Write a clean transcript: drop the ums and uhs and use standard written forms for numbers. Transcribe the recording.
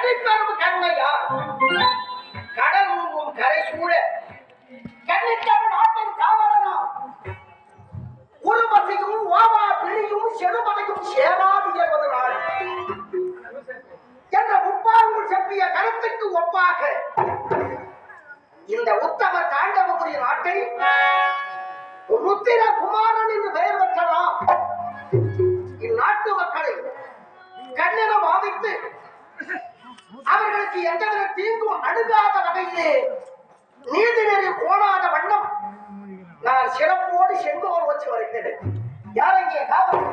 தனிப்பெரும் கருணையா கடல் கரை சூழ கன்னித்தமிழ் நாட்டின் காவலனா உருவசையும் ஓவா பிணியும் செருமலையும் சேராது என்பது நாள் என்ற முப்பாங்கு செப்பிய கருத்துக்கு ஒப்பாக இந்த உத்தம தாண்டவபுரி நாட்டை ருத்திர குமாரன் என்று பெயர் பெற்றலாம். இந்நாட்டு மக்களை கண்ணென பாவித்து அவர்களுக்கு எந்தவித தீங்கும் அணுகாத வகையிலே நீதிநெறி கோணாத வண்ணம் நான் சிறப்போடு செங்கோல் வச்சு வருகிறேன். யார் இங்கே காவல்?